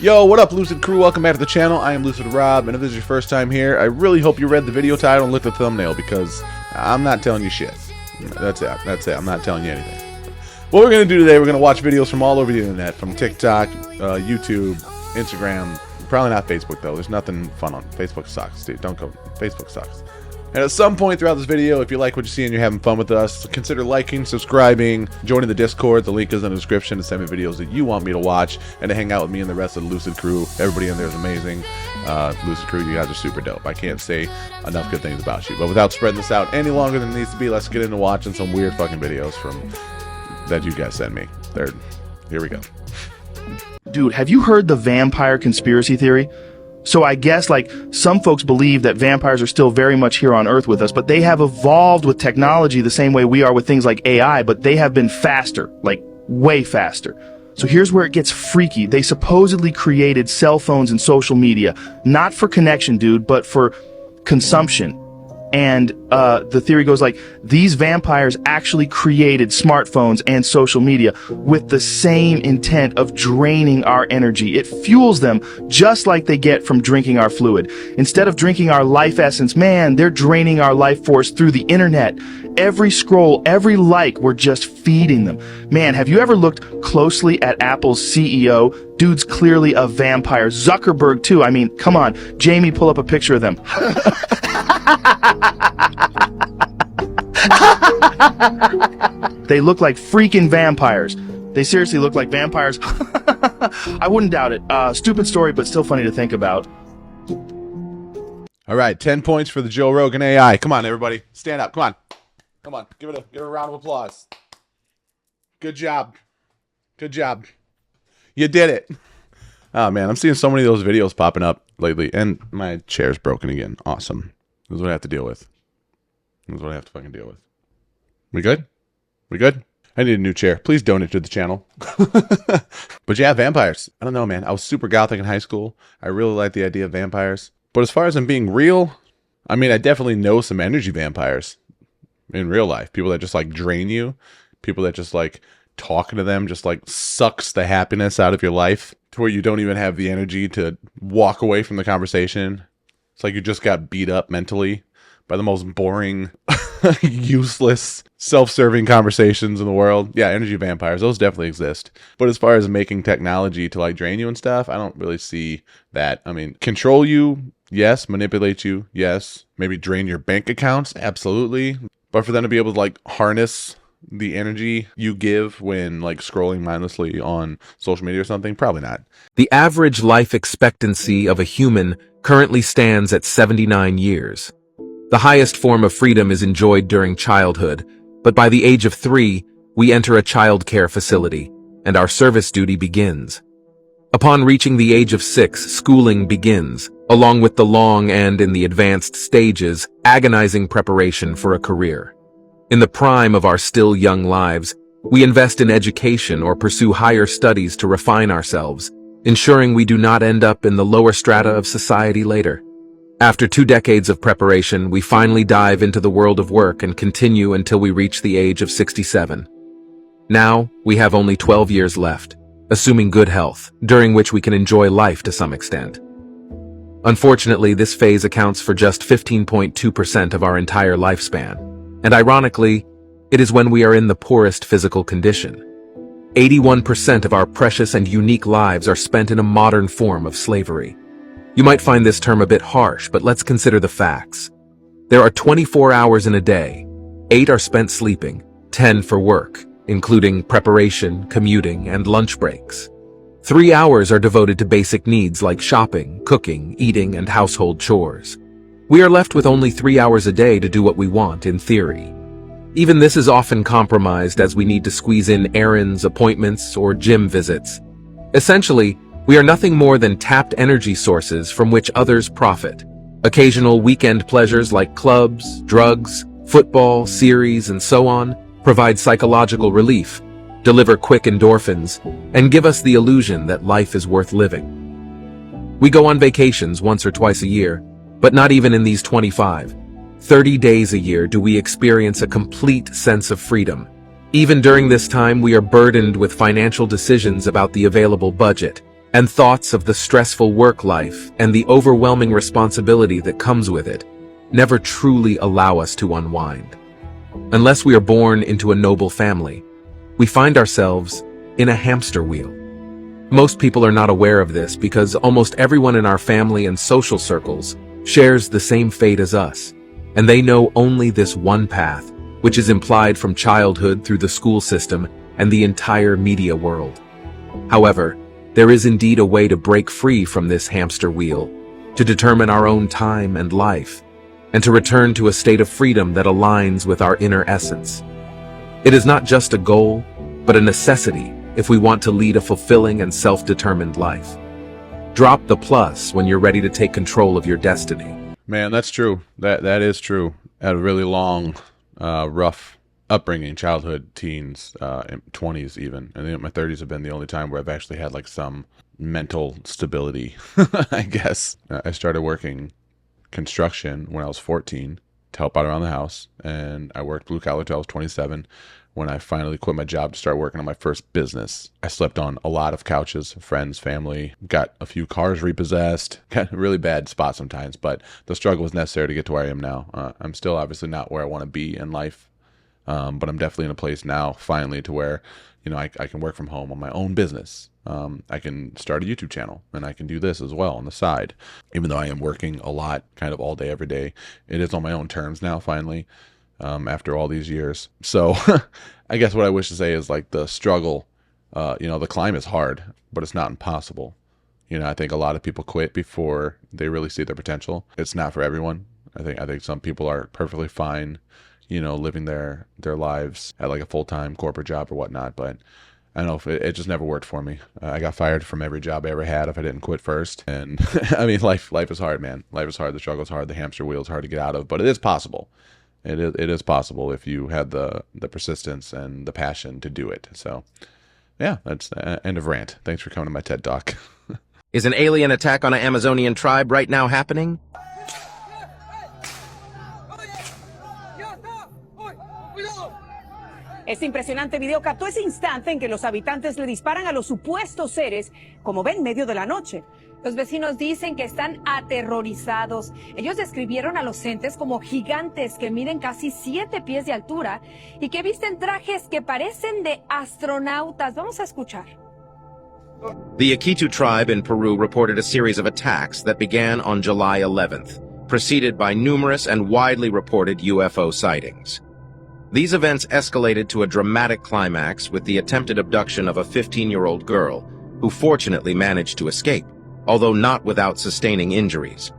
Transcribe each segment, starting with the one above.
Yo, what up, Lucid Crew? Welcome back to the channel. I am Lucid Rob, and if this is your first time here, I really hope you read the video title and looked at the thumbnail, because I'm not telling you shit. That's it. I'm not telling you anything. What we're going to do today, we're going to watch videos from all over the internet, from TikTok, YouTube, Instagram. Probably not Facebook, though. There's nothing fun on Facebook. Sucks, dude. Don't go. Facebook sucks. And at some point throughout this video, if you like what you see and you're having fun with us, consider liking, subscribing, joining the Discord. The link is in the description to send me videos that you want me to watch and to hang out with me and the rest of the Lucid Crew. Everybody in there is amazing. Lucid Crew, you guys are super dope. I can't say enough good things about you. But without spreading this out any longer than it needs to be, let's get into watching some weird fucking videos that you guys send me. Here we go. Dude, have you heard the vampire conspiracy theory? So I guess, some folks believe that vampires are still very much here on Earth with us, but they have evolved with technology the same way we are with things like AI, but they have been faster, way faster. So here's where it gets freaky. They supposedly created cell phones and social media, not for connection, dude, but for consumption. And the theory goes these vampires actually created smartphones and social media with the same intent of draining our energy. It fuels them just like they get from drinking our fluid. Instead of drinking our life essence, man, they're draining our life force through the internet. Every scroll, every like, we're just feeding them. Man, have you ever looked closely at Apple's CEO? Dude's clearly a vampire. Zuckerberg, too. I mean, come on. Jamie, pull up a picture of them. They look like freaking vampires. They seriously look like vampires. I wouldn't doubt it. Stupid story, but still funny to think about. All right, 10 points for the Joe Rogan AI. Come on, everybody. Stand up. Come on. Come on. Give it a round of applause. Good job. Good job. You did it. Oh, man, I'm seeing so many of those videos popping up lately, and my chair's broken again. Awesome. This is what I have to deal with. This is what I have to fucking deal with. We good? We good? I need a new chair. Please donate to the channel. But yeah, vampires. I don't know, man. I was super gothic in high school. I really like the idea of vampires. But as far as them being real, I mean, I definitely know some energy vampires in real life. People that just drain you. People that just talking to them just sucks the happiness out of your life to where you don't even have the energy to walk away from the conversation. It's like you just got beat up mentally by the most boring, useless, self-serving conversations in the world. Yeah, energy vampires, those definitely exist. But as far as making technology to drain you and stuff, I don't really see that. I mean, control you, yes. Manipulate you, yes. Maybe drain your bank accounts, absolutely. But for them to be able to harness the energy you give when scrolling mindlessly on social media or something, probably not. The average life expectancy of a human currently stands at 79 years. The highest form of freedom is enjoyed during childhood, but by the age of 3, we enter a child care facility, and our service duty begins. Upon reaching the age of 6, schooling begins, along with the long and, in the advanced stages, agonizing preparation for a career. In the prime of our still young lives, we invest in education or pursue higher studies to refine ourselves, ensuring we do not end up in the lower strata of society later. After 2 decades of preparation, we finally dive into the world of work and continue until we reach the age of 67. Now, we have only 12 years left, assuming good health, during which we can enjoy life to some extent. Unfortunately, this phase accounts for just 15.2% of our entire lifespan, and ironically, it is when we are in the poorest physical condition. 81% of our precious and unique lives are spent in a modern form of slavery. You might find this term a bit harsh, but let's consider the facts. There are 24 hours in a day. 8 are spent sleeping, 10 for work, including preparation, commuting, and lunch breaks. 3 hours are devoted to basic needs like shopping, cooking, eating, and household chores. We are left with only 3 hours a day to do what we want, in theory. Even this is often compromised as we need to squeeze in errands, appointments, or gym visits. Essentially, we are nothing more than tapped energy sources from which others profit. Occasional weekend pleasures like clubs, drugs, football, series, and so on provide psychological relief, deliver quick endorphins, and give us the illusion that life is worth living. We go on vacations once or twice a year, but not even in these 30 days a year do we experience a complete sense of freedom. Even during this time, we are burdened with financial decisions about the available budget, and thoughts of the stressful work life and the overwhelming responsibility that comes with it never truly allow us to unwind. Unless we are born into a noble family, we find ourselves in a hamster wheel. Most people are not aware of this because almost everyone in our family and social circles shares the same fate as us, and they know only this one path, which is implied from childhood through the school system and the entire media world. However, there is indeed a way to break free from this hamster wheel, to determine our own time and life, and to return to a state of freedom that aligns with our inner essence. It is not just a goal, but a necessity if we want to lead a fulfilling and self-determined life. Drop the plus when you're ready to take control of your destiny. Man, that's true. That is true. I had a really long, rough upbringing, childhood, teens, 20s even. And my 30s have been the only time where I've actually had like some mental stability, I guess. I started working construction when I was 14 to help out around the house, and I worked blue collar till I was 27 when I finally quit my job to start working on my first business. I slept on a lot of couches, friends, family, got a few cars repossessed, got a really bad spot sometimes, but the struggle was necessary to get to where I am now. I'm still obviously not where I want to be in life, but I'm definitely in a place now finally to where, you know, I can work from home on my own business. I can start a YouTube channel, and I can do this as well on the side. Even though I am working a lot, kind of all day, every day, it is on my own terms now, finally, after all these years. So I guess what I wish to say is like the struggle, you know, the climb is hard, but it's not impossible. You know, I think a lot of people quit before they really see their potential. It's not for everyone. I think some people are perfectly fine, you know, living their lives at like a full-time corporate job or whatnot, but I don't know if it just never worked for me. I got fired from every job I ever had if I didn't quit first. And I mean, life is hard, man. Life is hard. The struggle is hard. The hamster wheel is hard to get out of, but it is possible. It is possible if you have the persistence and the passion to do it. So yeah, that's the end of rant. Thanks for coming to my TED Talk. Is an alien attack on an Amazonian tribe right now happening? Este impresionante video captó ese instante en que los habitantes le disparan a los supuestos seres, como ven, en medio de la noche. Los vecinos dicen que están aterrorizados. Ellos describieron a los entes como gigantes que miden casi 7 pies de altura y que visten trajes que parecen de astronautas. Vamos a escuchar. The Akitu tribe in Peru reported a series of attacks that began on July 11th, preceded by numerous and widely reported UFO sightings. These events escalated to a dramatic climax with the attempted abduction of a 15-year-old girl, who fortunately managed to escape, although not without sustaining injuries.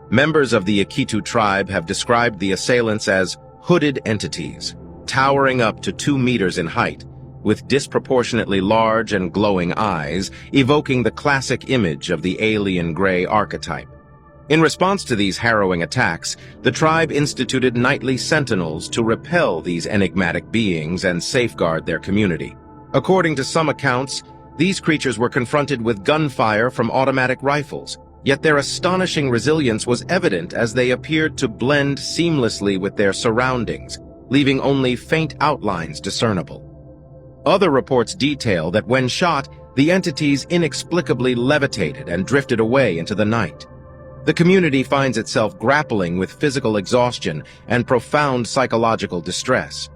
Members of the Akitu tribe have described the assailants as hooded entities, towering up to 2 meters in height, with disproportionately large and glowing eyes, evoking the classic image of the alien gray archetype. In response to these harrowing attacks, the tribe instituted nightly sentinels to repel these enigmatic beings and safeguard their community. According to some accounts, these creatures were confronted with gunfire from automatic rifles, yet their astonishing resilience was evident as they appeared to blend seamlessly with their surroundings, leaving only faint outlines discernible. Other reports detail that when shot, the entities inexplicably levitated and drifted away into the night. The community finds itself grappling with physical exhaustion and profound psychological distress.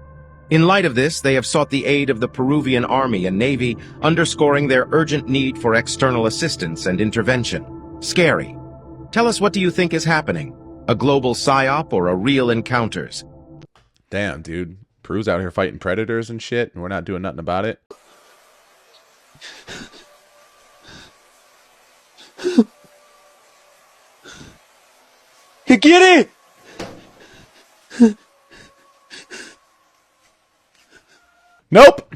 In light of this, they have sought the aid of the Peruvian Army and Navy, underscoring their urgent need for external assistance and intervention. Scary. Tell us, what do you think is happening? A global psyop or a real encounters? Damn, dude. Peru's out here fighting predators and shit, and we're not doing nothing about it. Get it! Nope.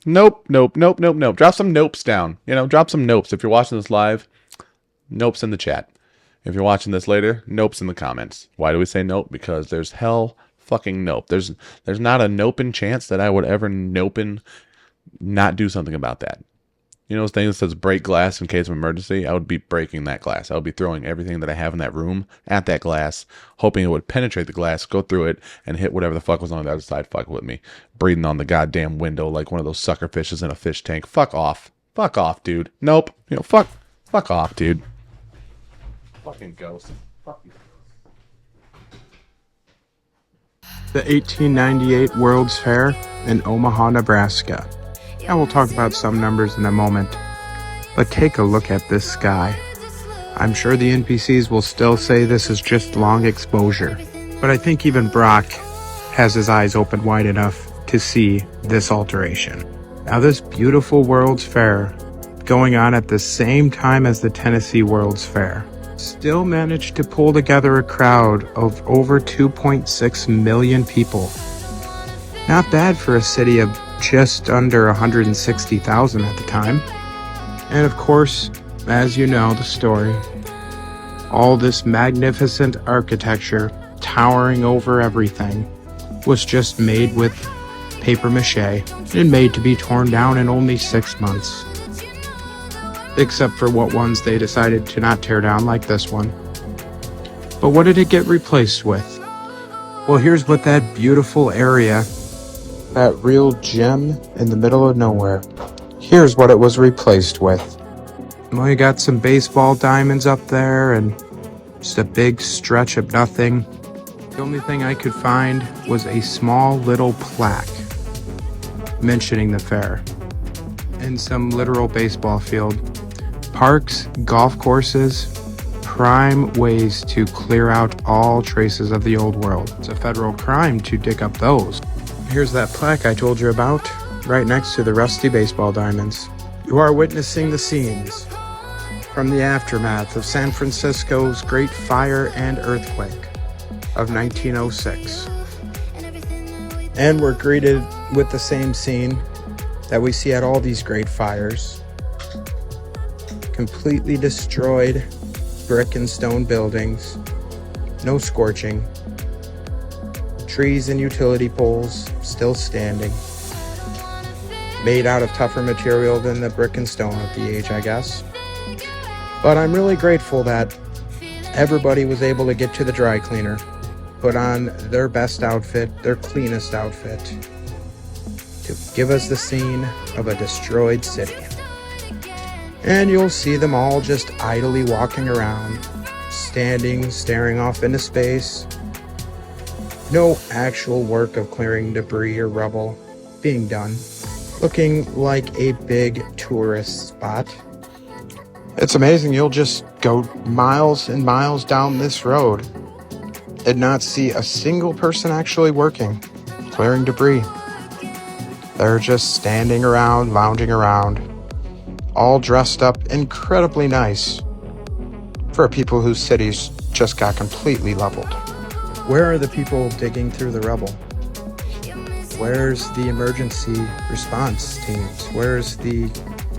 Nope. Drop some nopes down. You know, drop some nopes. If you're watching this live, nopes in the chat. If you're watching this later, nopes in the comments. Why do we say nope? Because there's hell fucking nope. There's not a nopin chance that I would ever nopin not do something about that. You know those things that says break glass in case of emergency? I would be breaking that glass. I would be throwing everything that I have in that room at that glass, hoping it would penetrate the glass, go through it, and hit whatever the fuck was on the other side fuck with me. Breathing on the goddamn window like one of those sucker fishes in a fish tank. Fuck off. Fuck off, dude. Nope. Fuck off, dude. Fucking ghost. Fuck you. The 1898 World's Fair in Omaha, Nebraska. I will talk about some numbers in a moment, but take a look at this sky. I'm sure the NPCs will still say this is just long exposure, but I think even Brock has his eyes open wide enough to see this alteration. Now this beautiful World's Fair, going on at the same time as the Tennessee World's Fair, still managed to pull together a crowd of over 2.6 million people. Not bad for a city of just under 160,000 at the time. And of course, as you know the story, all this magnificent architecture towering over everything was just made with paper mache and made to be torn down in only 6 months. Except for what ones they decided to not tear down, like this one. But what did it get replaced with? Well, here's what that beautiful area, that real gem in the middle of nowhere, here's what it was replaced with. Well, you got some baseball diamonds up there and just a big stretch of nothing. The only thing I could find was a small little plaque mentioning the fair and some literal baseball field. Parks, golf courses, prime ways to clear out all traces of the old world. It's a federal crime to dig up those. Here's that plaque I told you about, right next to the rusty baseball diamonds. You are witnessing the scenes from the aftermath of San Francisco's Great Fire and Earthquake of 1906. And we're greeted with the same scene that we see at all these great fires. Completely destroyed brick and stone buildings, no scorching, trees and utility poles still standing, made out of tougher material than the brick and stone of the age, I guess. But I'm really grateful that everybody was able to get to the dry cleaner, put on their best outfit, their cleanest outfit, to give us the scene of a destroyed city. And you'll see them all just idly walking around, standing, staring off into space. No actual work of clearing debris or rubble being done, looking like a big tourist spot. It's amazing, you'll just go miles and miles down this road and not see a single person actually working, clearing debris. They're just standing around, lounging around, all dressed up incredibly nice for people whose cities just got completely leveled. Where are the people digging through the rubble? Where's the emergency response teams? Where's the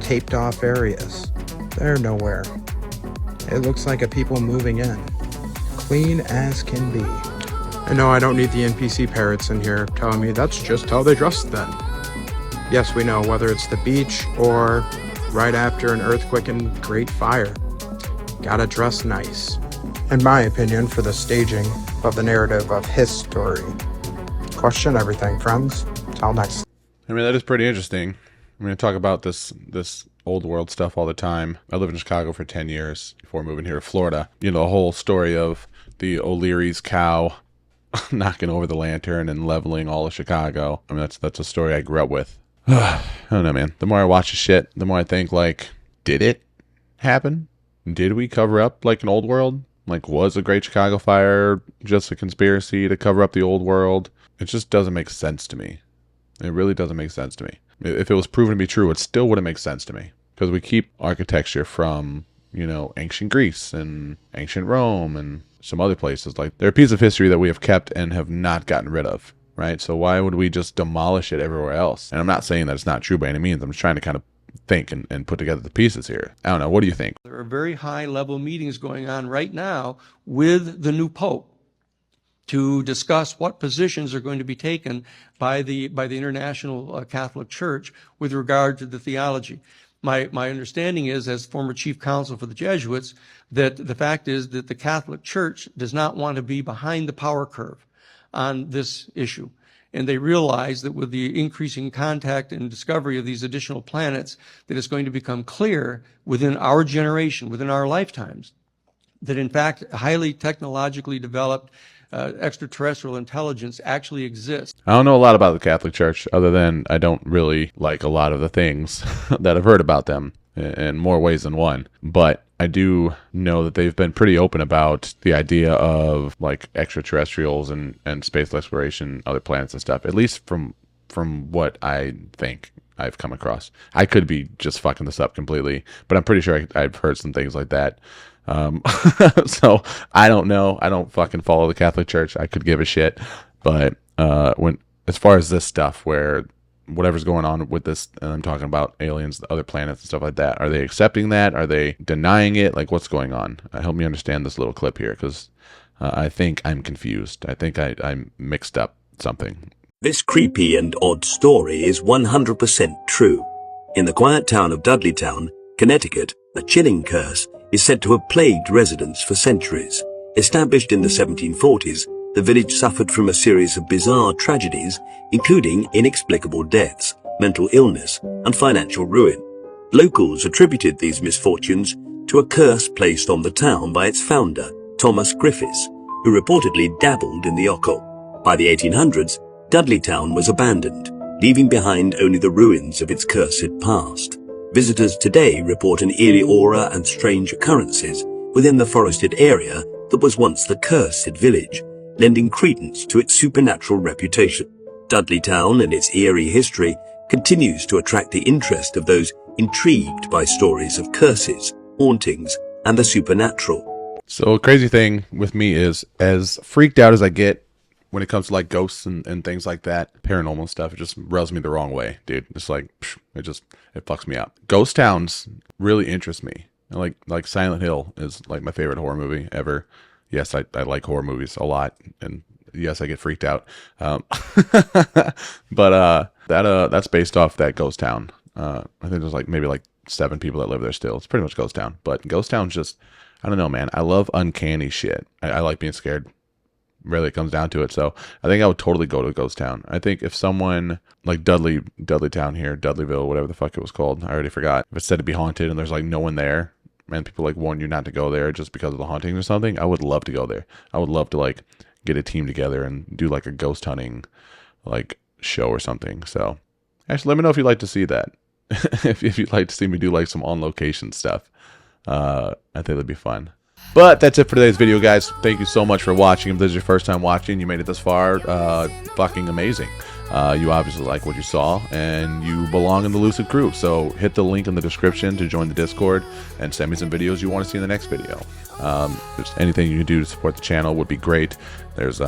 taped off areas? They're nowhere. It looks like a people moving in. Clean as can be. I know I don't need the NPC parrots in here telling me that's just how they dress then. Yes, we know, whether it's the beach or right after an earthquake and great fire. Gotta dress nice. In my opinion, for the staging of the narrative of history. Question everything, friends. Till next. I mean, that is pretty interesting. I'm going to talk about this old world stuff all the time. I lived in Chicago for 10 years before moving here to Florida. You know, the whole story of the O'Leary's cow knocking over the lantern and leveling all of Chicago. I mean, that's a story I grew up with. I don't know, man. The more I watch the shit, the more I think, like, did it happen? Did we cover up, like, an old world? Like, was the Great Chicago Fire just a conspiracy to cover up the old world? It just doesn't make sense to me. It really doesn't make sense to me. If it was proven to be true, it still wouldn't make sense to me. Because we keep architecture from, you know, ancient Greece and ancient Rome and some other places. Like, they're a piece of history that we have kept and have not gotten rid of, right? So why would we just demolish it everywhere else? And I'm not saying that it's not true by any means. I'm just trying to kind of think and put together the pieces here. I don't know. What do you think? There are very high-level meetings going on right now with the new Pope to discuss what positions are going to be taken by the International Catholic Church with regard to the theology. My understanding is, as former chief counsel for the Jesuits, that the fact is that the Catholic Church does not want to be behind the power curve on this issue. And they realize that with the increasing contact and discovery of these additional planets, that it's going to become clear within our generation, within our lifetimes, that in fact, highly technologically developed extraterrestrial intelligence actually exists. I don't know a lot about the Catholic Church other than I don't really like a lot of the things that I've heard about them in more ways than one. But I do know that they've been pretty open about the idea of like extraterrestrials and space exploration, other planets and stuff, at least from what I think I've come across. I could be just fucking this up completely, but I'm pretty sure I've heard some things like that. So I don't know. I don't fucking follow the Catholic Church. I could give a shit. But as far as this stuff where whatever's going on with this, and I'm talking about aliens, other planets and stuff like that, are they accepting that? Are they denying it? Like, what's going on? Help me understand this little clip here, because I think I'm confused. I think I'm mixed up something. This creepy and odd story is 100% true. In the quiet town of Dudleytown, Connecticut, a chilling curse is said to have plagued residents for centuries. Established in the 1740s, the village suffered from a series of bizarre tragedies, including inexplicable deaths, mental illness, and financial ruin. Locals attributed these misfortunes to a curse placed on the town by its founder, Thomas Griffiths, who reportedly dabbled in the occult. By the 1800s, Dudleytown was abandoned, leaving behind only the ruins of its cursed past. Visitors today report an eerie aura and strange occurrences within the forested area that was once the cursed village, lending credence to its supernatural reputation. Dudleytown and its eerie history continues to attract the interest of those intrigued by stories of curses, hauntings, and the supernatural. So crazy thing with me is, as freaked out as I get when it comes to like ghosts and things like that, paranormal stuff, it just rubs me the wrong way, dude. It's like, it fucks me up. Ghost towns really interest me. Like Silent Hill is like my favorite horror movie ever. Yes, I like horror movies a lot, and yes, I get freaked out. But that's based off that ghost town. I think there's like maybe like 7 people that live there still. It's pretty much ghost town. But ghost town's just, I don't know, man. I love uncanny shit. I like being scared. Really, it comes down to it. So I think I would totally go to a ghost town. I think if someone like Dudleytown here, Dudleyville, whatever the fuck it was called, I already forgot. If it's said to be haunted and there's like no one there, and people like warn you not to go there just because of the hauntings or something, I would love to go there. I would love to like get a team together and do like a ghost hunting like show or something. So actually, let me know if you'd like to see that. if you'd like to see me do like some on location stuff, I think that'd be fun. But that's it for today's video, guys. Thank you so much for watching. If this is your first time watching, you made it this far, fucking amazing. You obviously like what you saw, and you belong in the Lucid crew. So hit the link in the description to join the Discord and send me some videos you want to see in the next video. Just anything you can do to support the channel would be great. There's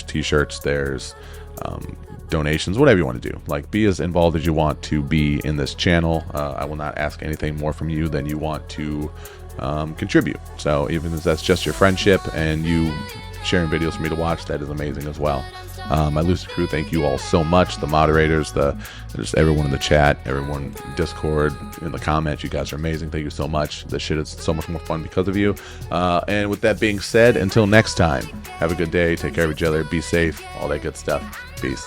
t-shirts, there's donations, whatever you want to do. Like, be as involved as you want to be in this channel. I will not ask anything more from you than you want to contribute. So even if that's just your friendship and you sharing videos for me to watch, that is amazing as well. My Lucid crew, thank you all so much. The moderators, just everyone in the chat, everyone in Discord, in the comments, you guys are amazing. Thank you so much. This shit is so much more fun because of you. And with that being said, until next time, have a good day, take care of each other, be safe, all that good stuff. Peace.